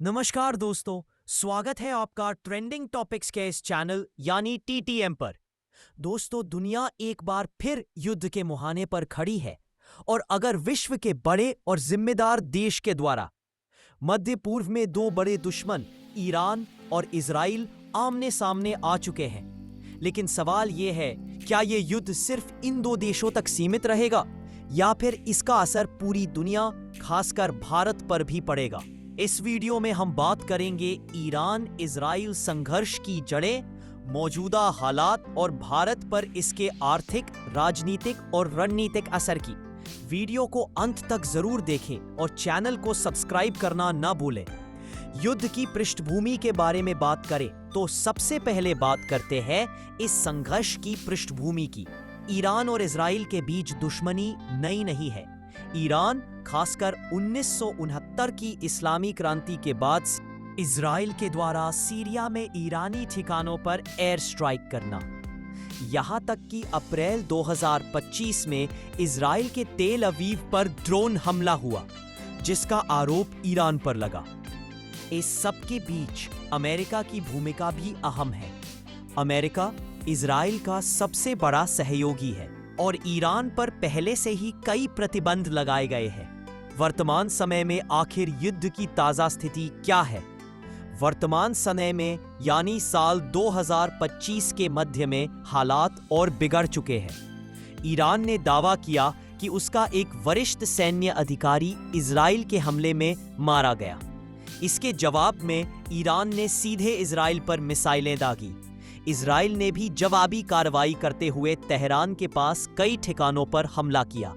नमस्कार दोस्तों, स्वागत है आपका ट्रेंडिंग टॉपिक्स के इस चैनल यानी टीटीएम पर। दोस्तों, दुनिया एक बार फिर युद्ध के मुहाने पर खड़ी है और अगर विश्व के बड़े और जिम्मेदार देश के द्वारा मध्य पूर्व में दो बड़े दुश्मन ईरान और इजराइल आमने सामने आ चुके हैं, लेकिन सवाल यह है, क्या यह युद्ध सिर्फ इन दो देशों तक सीमित रहेगा या फिर इसका असर पूरी दुनिया, खासकर भारत पर भी पड़ेगा? इस वीडियो में हम बात करेंगे ईरान इजराइल संघर्ष की जड़ें, मौजूदा हालात और भारत पर इसके आर्थिक, राजनीतिक और रणनीतिक असर की। वीडियो को अंत तक जरूर देखें और चैनल को सब्सक्राइब करना ना भूलें। युद्ध की पृष्ठभूमि के बारे में बात करें तो सबसे पहले बात करते हैं इस संघर्ष की पृष्ठभूमि की। ईरान और इजराइल के बीच दुश्मनी नई नहीं है। ईरान खासकर 1969 की इस्लामी क्रांति के बाद इजराइल के द्वारा सीरिया में ईरानी ठिकानों पर एयर स्ट्राइक करना, यहां तक कि अप्रैल 2025 में इजराइल के तेल अवीव पर ड्रोन हमला हुआ, जिसका आरोप ईरान पर लगा। इस सब के बीच अमेरिका की भूमिका भी अहम है। अमेरिका इजराइल का सबसे बड़ा सहयोगी है और ईरान पर पहले से ही कई प्रतिबंध लगाए गए हैं। वर्तमान समय में आखिर युद्ध की ताजा स्थिति क्या है? वर्तमान समय में यानी साल 2025 के मध्य में हालात और बिगड़ चुके हैं। ईरान ने दावा किया कि उसका एक वरिष्ठ सैन्य अधिकारी इजराइल के हमले में मारा गया। इसके जवाब में ईरान ने सीधे इजराइल पर मिसाइलें दागी। इजराइल ने भी जवाबी कार्रवाई करते हुए तेहरान के पास कई ठिकानों पर हमला किया।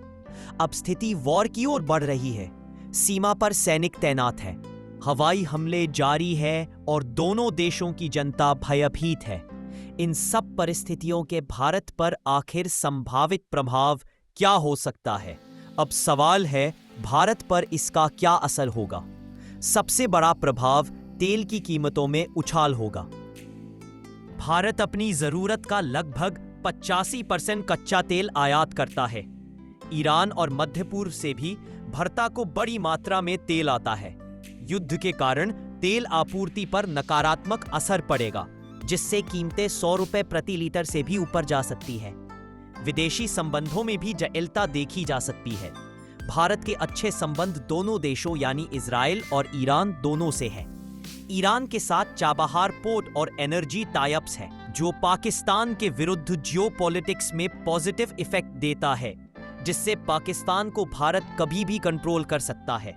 अब स्थिति वॉर की ओर बढ़ रही है। सीमा पर सैनिक तैनात है, हवाई हमले जारी है और दोनों देशों की जनता भयभीत है। इन सब परिस्थितियों के भारत पर आखिर संभावित प्रभाव क्या हो सकता है? अब सवाल है, भारत पर इसका क्या असर होगा? सबसे बड़ा प्रभाव तेल की कीमतों में उछाल होगा। भारत अपनी जरूरत का लगभग 85% कच्चा तेल आयात करता है। ईरान और मध्य पूर्व से भी भारत को बड़ी मात्रा में तेल आता है। युद्ध के कारण तेल आपूर्ति पर नकारात्मक असर पड़ेगा, जिससे कीमतें 100 रुपए प्रति लीटर से भी ऊपर जा सकती है। विदेशी संबंधों में भी जटिलता देखी जा सकती है। भारत के अच्छे संबंध दोनों देशों यानी इजराइल और ईरान दोनों से है। ईरान के साथ चाबहार पोर्ट और एनर्जी टाइप्स है, जो पाकिस्तान के विरुद्ध जियोपॉलिटिक्स में पॉजिटिव इफेक्ट देता है, जिससे पाकिस्तान को भारत कभी भी कंट्रोल कर सकता है।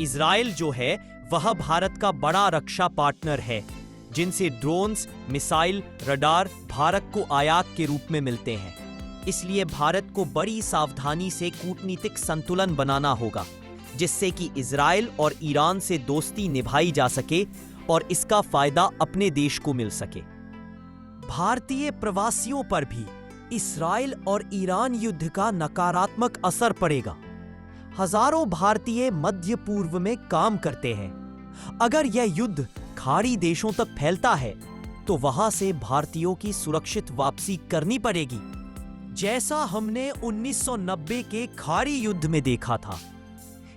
इजराइल जो है वह भारत का बड़ा रक्षा पार्टनर है, जिनसे ड्रोन्स, मिसाइल, रडार भारत को आयात के रूप में मिलते हैं। इसलिए भारत को बड़ी सावधानी से कूटनीतिक संतुलन बनाना होगा, जिससे कि इजराइल और ईरान से दोस्ती निभाई जा सके और इसका फायदा अपने देश को मिल सके। भारतीय प्रवासियों पर भी इजराइल और ईरान युद्ध का नकारात्मक असर पड़ेगा। हजारों भारतीय मध्य पूर्व में काम करते हैं। अगर यह युद्ध खाड़ी देशों तक फैलता है तो वहां से भारतीयों की सुरक्षित वापसी करनी पड़ेगी, जैसा हमने 1990 के खाड़ी युद्ध में देखा था।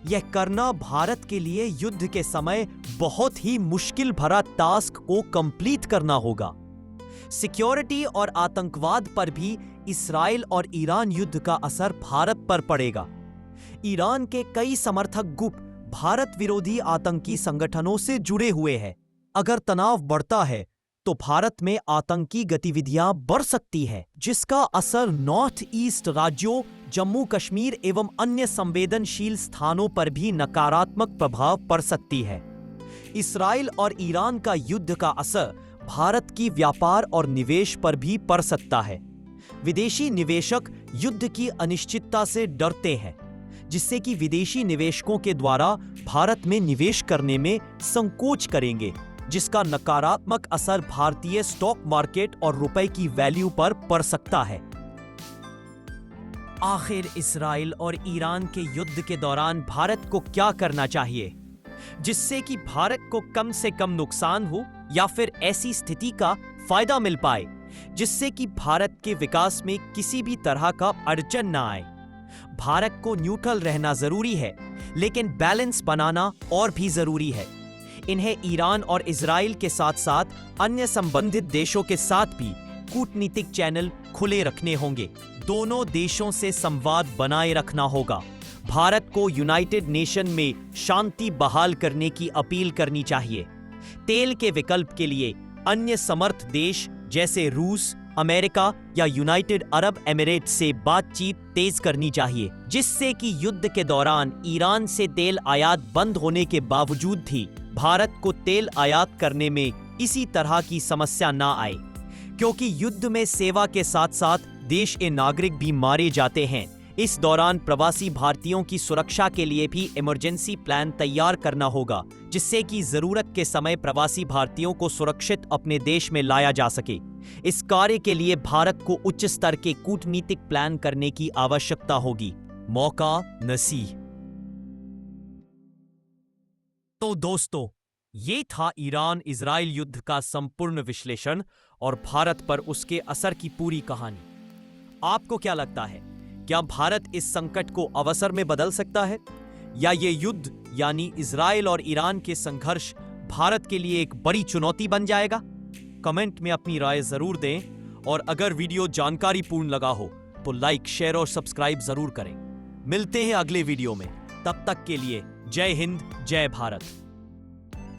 यह करना भारत के लिए युद्ध के समय बहुत ही मुश्किल भरा टास्क को कंप्लीट करना होगा। सिक्योरिटी और आतंकवाद पर भी इस्राइल और ईरान युद्ध का असर भारत पर पड़ेगा। ईरान के कई समर्थक गुट भारत विरोधी आतंकी संगठनों से जुड़े हुए हैं। अगर तनाव बढ़ता है तो भारत में आतंकी गतिविधियां बढ़ सकती है, जिसका असर नॉर्थ ईस्ट राज्यों, जम्मू कश्मीर एवं अन्य संवेदनशील स्थानों पर भी नकारात्मक प्रभाव पड़ सकती है। इस्राइल और ईरान का युद्ध का असर भारत की व्यापार और निवेश पर भी पड़ सकता है। विदेशी निवेशक युद्ध की अनिश्चितता से डरते हैं, जिससे कि विदेशी निवेशकों के द्वारा भारत में निवेश करने में संकोच करेंगे, जिसका नकारात्मक असर भारतीय स्टॉक मार्केट और रुपए की वैल्यू पर पड़ सकता है। आखिर इस्राइल और ईरान के युद्ध के दौरान भारत को क्या करना चाहिए, जिससे कि भारत को कम से कम नुकसान हो या फिर ऐसी स्थिति का फायदा मिल पाए जिससे कि भारत के विकास में किसी भी तरह का अड़चन ना आए? भारत को न्यूट्रल रहना जरूरी है, लेकिन बैलेंस बनाना और भी जरूरी है। इन्हें ईरान और इजराइल के साथ साथ अन्य संबंधित देशों के साथ भी कूटनीतिक चैनल खुले रखने होंगे। दोनों देशों से संवाद बनाए रखना होगा। भारत को यूनाइटेड नेशन में शांति बहाल करने की अपील करनी चाहिए। तेल के विकल्प के लिए अन्य समर्थ देश जैसे रूस, अमेरिका या यूनाइटेड अरब एमिरेट्स से बातचीत तेज करनी चाहिए, जिससे कि युद्ध के दौरान ईरान से तेल आयात बंद होने के बावजूद भी भारत को तेल आयात करने में इसी तरह की समस्या ना आए, क्योंकि युद्ध में सेवा के साथ साथ देश के नागरिक भी मारे जाते हैं। इस दौरान प्रवासी भारतीयों की सुरक्षा के लिए भी इमरजेंसी प्लान तैयार करना होगा, जिससे कि जरूरत के समय प्रवासी भारतीयों को सुरक्षित अपने देश में लाया जा सके। इस कार्य के लिए भारत को उच्च स्तर के कूटनीतिक प्लान करने की आवश्यकता होगी। मौका नसीह। तो दोस्तों, ये था ईरान इजराइल युद्ध का संपूर्ण विश्लेषण और भारत पर उसके असर की पूरी कहानी। आपको क्या लगता है, क्या भारत इस संकट को अवसर में बदल सकता है, या ये युद्ध यानी इजराइल और ईरान के संघर्ष भारत के लिए एक बड़ी चुनौती बन जाएगा? कमेंट में अपनी राय जरूर दें, और अगर वीडियो जानकारीपूर्ण लगा हो तो लाइक, शेयर और सब्सक्राइब जरूर करें। मिलते हैं अगले वीडियो में, तब तक के लिए जय हिंद, जय भारत।